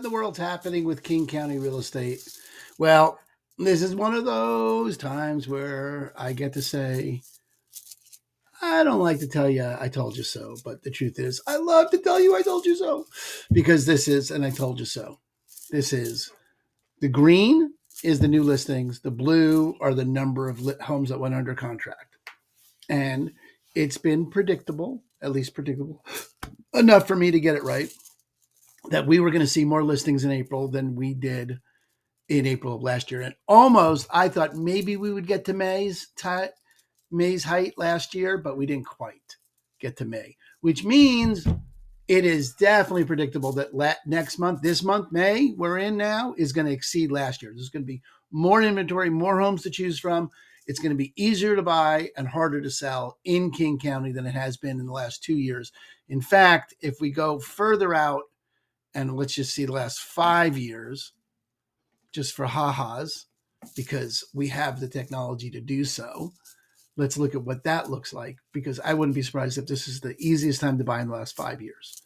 in the world's happening with King County real estate? Well, this is one of those times where I get to say, I don't like to tell you I told you so, but the truth is, I love to tell you I told you so because this is, and I told you so. This is the green is the new listings, the blue are the number of homes that went under contract. And it's been predictable, at least predictable enough for me to get it right, that we were going to see more listings in April than we did in April of last year. And almost, I thought maybe we would get to May's height last year, but we didn't quite get to May, which means it is definitely predictable that next month, this month, May, we're in now, is going to exceed last year. There's going to be more inventory, more homes to choose from. It's going to be easier to buy and harder to sell in King County than it has been in the last 2 years. In fact, if we go further out and let's just see the last 5 years, just for ha-has, because we have the technology to do so, let's look at what that looks like, because I wouldn't be surprised if this is the easiest time to buy in the last 5 years.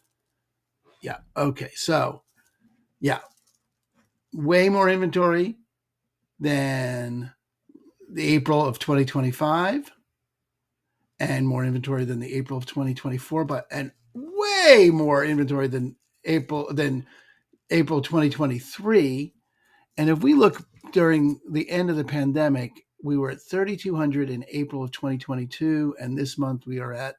Yeah. Okay. So, yeah, way more inventory than the April of 2025 and more inventory than the April of 2024, and way more inventory than April 2023. And if we look during the end of the pandemic, we were at 3,200 in April of 2022, and this month we are at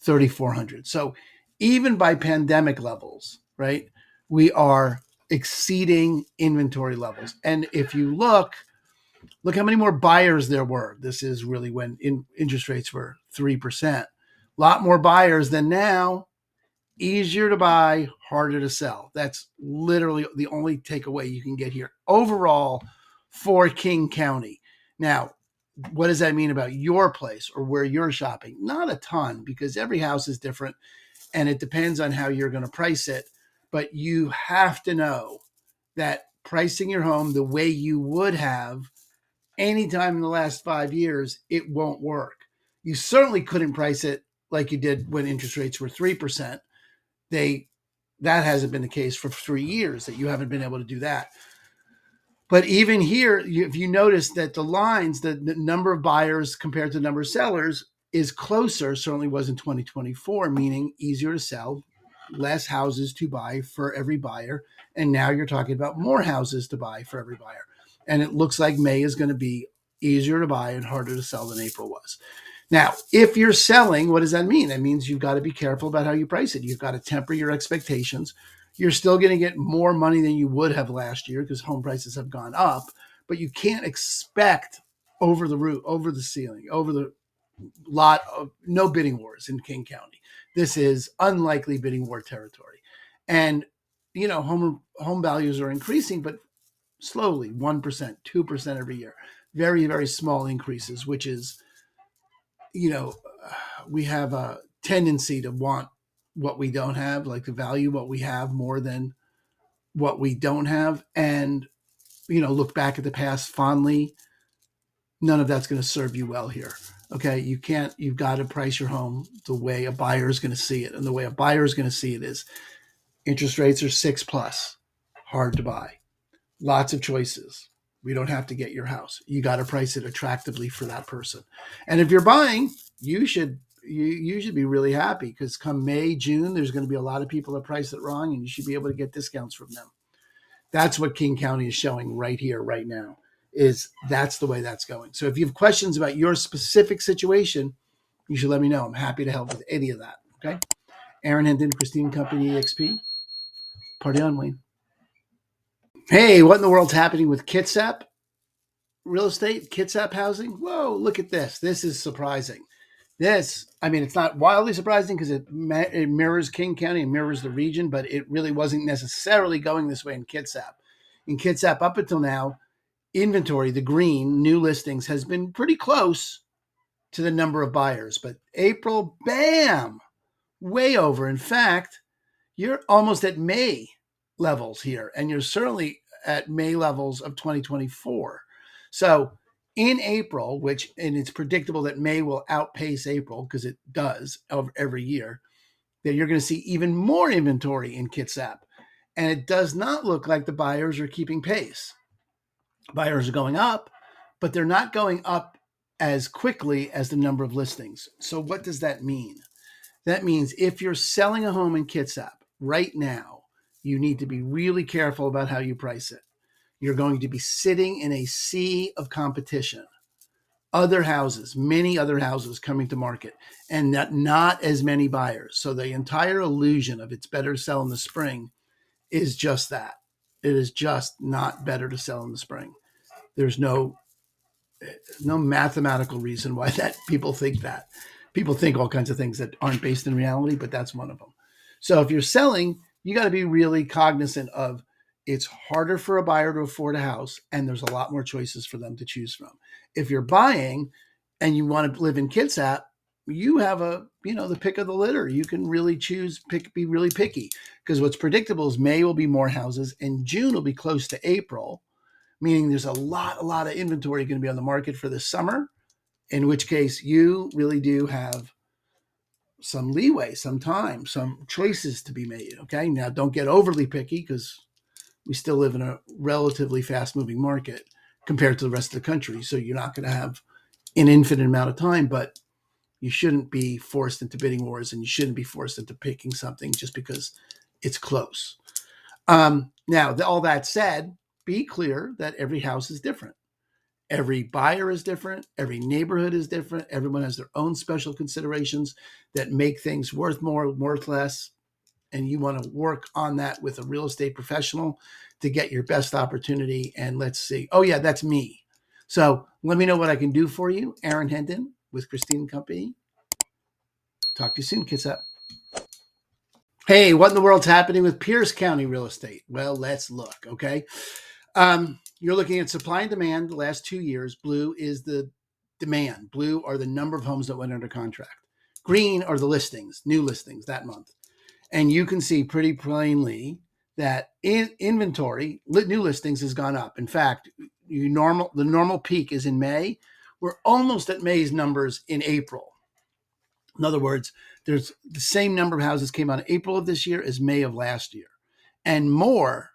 3,400. So even by pandemic levels, right, we are exceeding inventory levels. And if you look how many more buyers there were. This is really when interest rates were 3%. A lot more buyers than now. Easier to buy, harder to sell. That's literally the only takeaway you can get here overall for King County. Now, what does that mean about your place or where you're shopping? Not a ton, because every house is different and it depends on how you're going to price it. But you have to know that pricing your home the way you would have anytime in the last 5 years, it won't work. You certainly couldn't price it like you did when interest rates were 3%. That hasn't been the case for 3 years, that you haven't been able to do that. But even here, if you notice that the lines, the number of buyers compared to the number of sellers is closer, certainly was in 2024, meaning easier to sell, less houses to buy for every buyer. And now you're talking about more houses to buy for every buyer. And it looks like May is going to be easier to buy and harder to sell than April was. Now, if you're selling, what does that mean? That means you've got to be careful about how you price it. You've got to temper your expectations. You're still going to get more money than you would have last year because home prices have gone up, but you can't expect over the roof, over the ceiling, over the lot of no bidding wars in King County. This is unlikely bidding war territory. And, home values are increasing, but slowly, 1%, 2% every year. Very, very small increases, which is, we have a tendency to want what we don't have, like to value what we have more than what we don't have, and, look back at the past fondly. None of that's going to serve you well here. Okay. You've got to price your home the way a buyer is going to see it. And the way a buyer is going to see it is interest rates are 6+, hard to buy, lots of choices. We don't have to get your house. You got to price it attractively for that person. And if you're buying, you should be really happy, because come May, June, there's going to be a lot of people that price it wrong, and you should be able to get discounts from them. That's what King County is showing right here, right now, is that's the way that's going. So if you have questions about your specific situation, you should let me know. I'm happy to help with any of that. Okay. Aaron Hendon, Christine Company, EXP. Party on, Wayne. Hey, what in the world's happening with Kitsap real estate, Kitsap housing? Whoa, look at this. This is surprising. It's not wildly surprising because it mirrors King County and mirrors the region, but it really wasn't necessarily going this way in Kitsap. In Kitsap, up until now, inventory, the green, new listings, has been pretty close to the number of buyers. But April, bam, way over. In fact, you're almost at May levels here, and you're certainly at May levels of 2024. So in April, and it's predictable that May will outpace April because it does every year, that you're going to see even more inventory in Kitsap. And it does not look like the buyers are keeping pace. Buyers are going up, but they're not going up as quickly as the number of listings. So what does that mean? That means if you're selling a home in Kitsap right now, you need to be really careful about how you price it. You're going to be sitting in a sea of competition. Other houses, many other houses coming to market, and not as many buyers. So the entire illusion of it's better to sell in the spring is just that. It is just not better to sell in the spring. There's no mathematical reason why that people think that. People think all kinds of things that aren't based in reality, but that's one of them. So if you're selling, you got to be really cognizant of it's harder for a buyer to afford a house, and there's a lot more choices for them to choose from. If you're buying and you want to live in Kitsap, you have the pick of the litter. You can really be really picky, because what's predictable is May will be more houses and June will be close to April, meaning there's a lot of inventory going to be on the market for this summer, in which case you really do have some leeway, some time, some choices to be made. Okay. Now don't get overly picky, because we still live in a relatively fast moving market compared to the rest of the country. So you're not going to have an infinite amount of time, but you shouldn't be forced into bidding wars, and you shouldn't be forced into picking something just because it's close. Now, all that said, be clear that every house is different. Every buyer is different. Every neighborhood is different. Everyone has their own special considerations that make things worth more, worth less. And you want to work on that with a real estate professional to get your best opportunity. And let's see. Oh, yeah, that's me. So let me know what I can do for you. Aaron Hendon with Christine Company. Talk to you soon, Kitsap. Hey, what in the world's happening with Pierce County real estate? Well, let's look, okay? You're looking at supply and demand the last 2 years. Blue is the demand. Blue are the number of homes that went under contract. Green are the listings, new listings that month. And you can see pretty plainly that inventory, new listings has gone up. In fact, the normal peak is in May. We're almost at May's numbers in April. In other words, there's the same number of houses came out in April of this year as May of last year, and more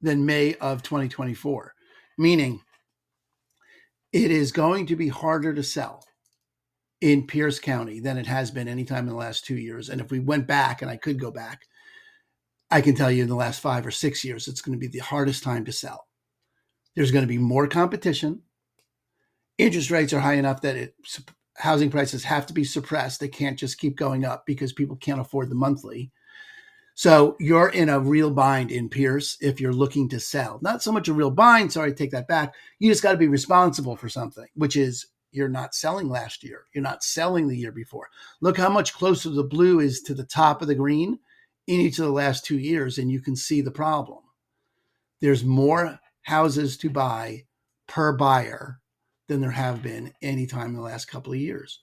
than May of 2024, meaning it is going to be harder to sell in Pierce County than it has been any time in the last 2 years. And if we went back, and I could go back, I can tell you in the last 5 or 6 years, it's going to be the hardest time to sell. There's going to be more competition. Interest rates are high enough that housing prices have to be suppressed. They can't just keep going up because people can't afford the monthly. So you're in a real bind in Pierce if you're looking to sell. Not so much a real bind, sorry, take that back. You just got to be responsible for something, which is you're not selling last year. You're not selling the year before. Look how much closer the blue is to the top of the green in each of the last 2 years, and you can see the problem. There's more houses to buy per buyer than there have been any time in the last couple of years.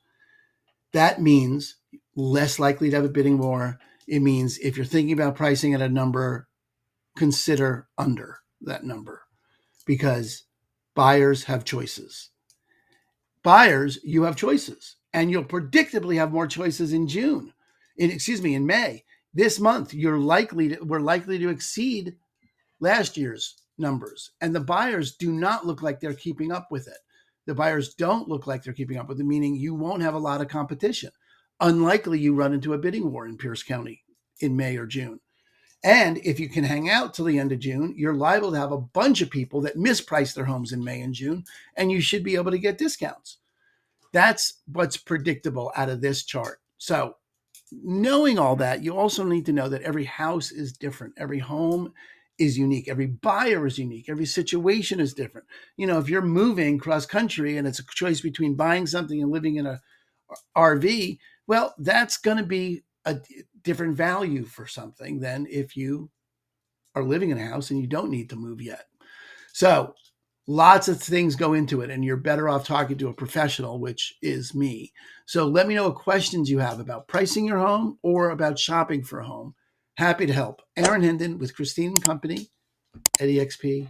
That means less likely to have a bidding war. It means if you're thinking about pricing at a number, consider under that number, because buyers have choices. Buyers, you have choices, and you'll predictably have more choices in in May. This month, we're likely to exceed last year's numbers, and the buyers do not look like they're keeping up with it. The buyers don't look like they're keeping up with it, meaning you won't have a lot of competition. Unlikely you run into a bidding war in Pierce County in May or June. And if you can hang out till the end of June, you're liable to have a bunch of people that misprice their homes in May and June, and you should be able to get discounts. That's what's predictable out of this chart. So knowing all that, you also need to know that every house is different. Every home is unique. Every buyer is unique. Every situation is different. If you're moving cross country and it's a choice between buying something and living in a RV, well, that's going to be a different value for something than if you are living in a house and you don't need to move yet. So lots of things go into it, and you're better off talking to a professional, which is me. So let me know what questions you have about pricing your home or about shopping for a home. Happy to help. Aaron Hendon with Christine Company at EXP.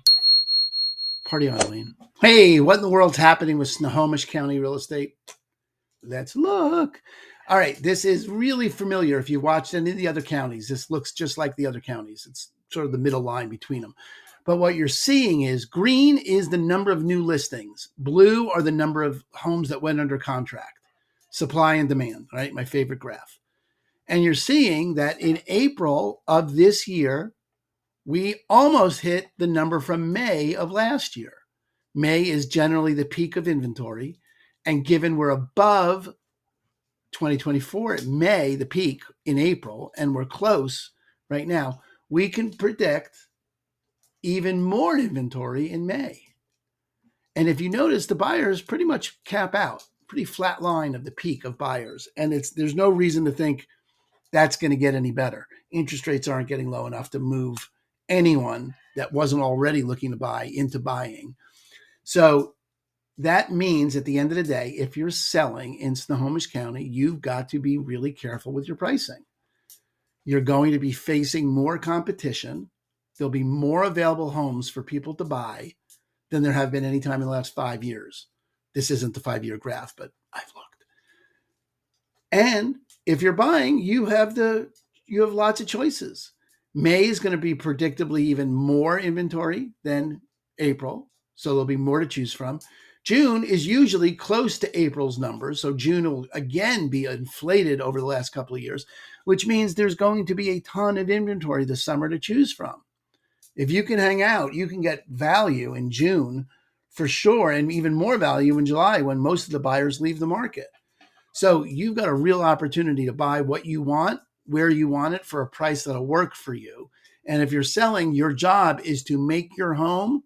Party on, Wayne. Hey, what in the world's happening with Snohomish County real estate? Let's look. All right, this is really familiar if you watched any of the other counties. This looks just like the other counties. It's sort of the middle line between them. But what you're seeing is green is the number of new listings. Blue are the number of homes that went under contract. Supply and demand, right? My favorite graph. And you're seeing that in April of this year, we almost hit the number from May of last year. May is generally the peak of inventory. And given we're above 2024 at May, the peak in April, and we're close right now, we can predict even more inventory in May. And if you notice, the buyers pretty much cap out, pretty flat line of the peak of buyers. And there's no reason to think that's going to get any better. Interest rates aren't getting low enough to move anyone that wasn't already looking to buy into buying. So that means at the end of the day, if you're selling in Snohomish County, you've got to be really careful with your pricing. You're going to be facing more competition. There'll be more available homes for people to buy than there have been any time in the last 5 years. This isn't the 5-year graph, but I've looked. And if you're buying, you have lots of choices. May is going to be predictably even more inventory than April, so there'll be more to choose from. June is usually close to April's numbers, so June will again be inflated over the last couple of years, which means there's going to be a ton of inventory this summer to choose from. If you can hang out, you can get value in June for sure, and even more value in July when most of the buyers leave the market. So you've got a real opportunity to buy what you want, where you want it, for a price that'll work for you. And if you're selling, your job is to make your home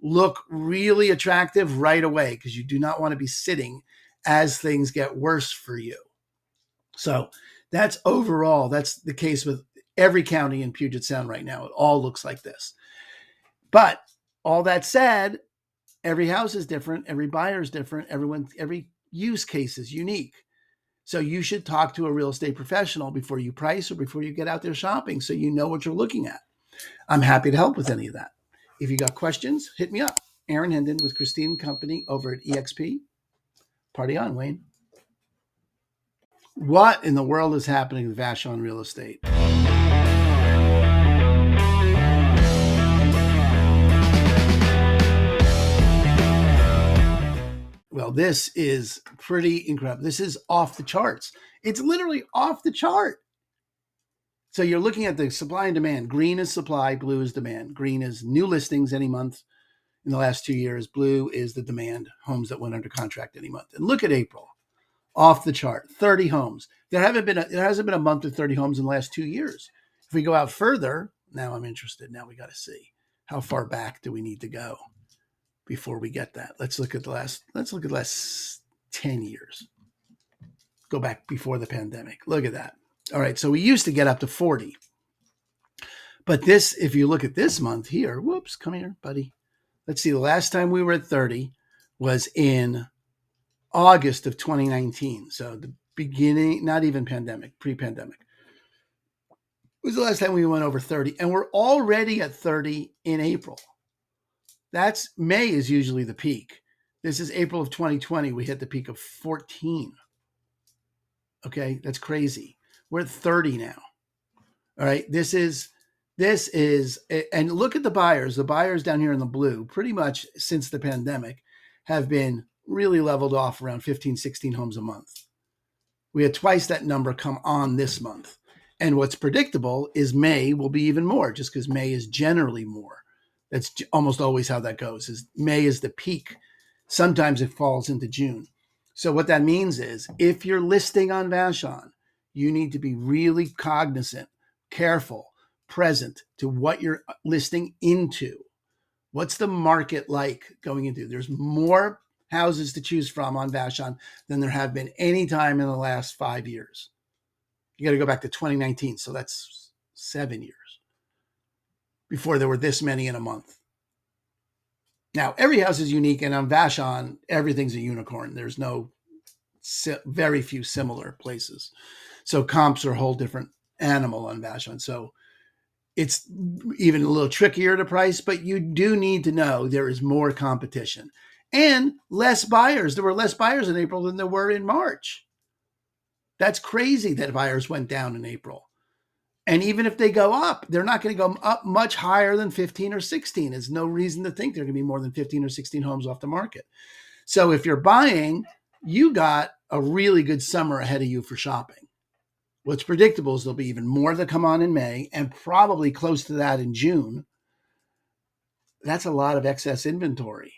look really attractive right away, because you do not want to be sitting as things get worse for you. So that's the case with every county in Puget Sound right now. It all looks like this. But all that said, every house is different. Every buyer is different. Every use case is unique. So you should talk to a real estate professional before you price or before you get out there shopping, so you know what you're looking at. I'm happy to help with any of that. If you got questions, hit me up. Aaron Hendon with Christine Company over at EXP. Party on, Wayne. What in the world is happening with Vashon Real Estate? Well, this is pretty incredible. This is off the charts. It's literally off the chart. So you're looking at the supply and demand. Green is supply, blue is demand. Green is new listings any month in the last 2 years. Blue is the demand, homes that went under contract any month. And look at April, off the chart, 30 homes. There hasn't been a month with 30 homes in the last 2 years. If we go out further, now I'm interested. Now we got to see how far back do we need to go before we get that. Let's look at the last 10 years. Go back before the pandemic. Look at that. All right, so we used to get up to 40. But this, if you look at this month here, whoops, come here, buddy. Let's see, the last time we were at 30 was in August of 2019. So the beginning, not even pandemic, pre-pandemic. It was the last time we went over 30. And we're already at 30 in April. May is usually the peak. This is April of 2020. We hit the peak of 14. Okay, that's crazy. We're at 30 now. All right, this is, and look at the buyers. The buyers down here in the blue, pretty much since the pandemic, have been really leveled off around 15, 16 homes a month. We had twice that number come on this month. And what's predictable is May will be even more, just because May is generally more. That's almost always how that goes. Is May is the peak. Sometimes it falls into June. So what that means is, if you're listing on Vashon, you need to be really cognizant, careful, present to what you're listing into. What's the market like going into? There's more houses to choose from on Vashon than there have been any time in the last 5 years. You got to go back to 2019. So that's 7 years before there were this many in a month. Now, every house is unique, and on Vashon, everything's a unicorn. There's very few similar places. So comps are a whole different animal on Vashon. So it's even a little trickier to price, but you do need to know there is more competition and less buyers. There were less buyers in April than there were in March. That's crazy that buyers went down in April. And even if they go up, they're not going to go up much higher than 15 or 16. There's no reason to think they're going to be more than 15 or 16 homes off the market. So if you're buying, you got a really good summer ahead of you for shopping. What's predictable is there'll be even more that come on in May and probably close to that in June. That's a lot of excess inventory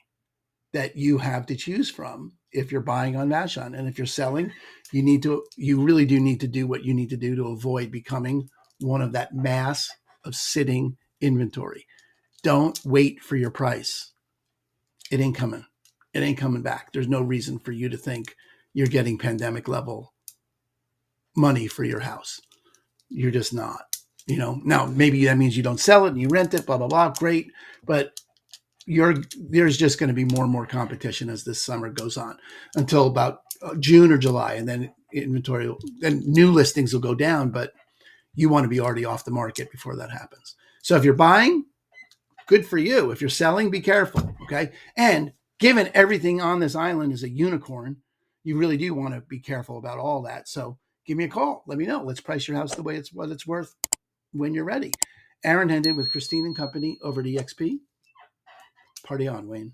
that you have to choose from if you're buying on Vashon. And if you're selling, you really do need to do what you need to do to avoid becoming one of that mass of sitting inventory. Don't wait for your price. It ain't coming. It ain't coming back. There's no reason for you to think you're getting pandemic level money for your house. You're just not. Now maybe that means you don't sell it and you rent it, blah, blah, blah. Great. But there's just going to be more and more competition as this summer goes on until about June or July. And then new listings will go down, but you want to be already off the market before that happens. So if you're buying, good for you. If you're selling, be careful. Okay. And given everything on this island is a unicorn, you really do want to be careful about all that. So give me a call. Let me know. Let's price your house the way what it's worth when you're ready. Aaron Hendon with Christine and Company over at EXP. Party on, Wayne.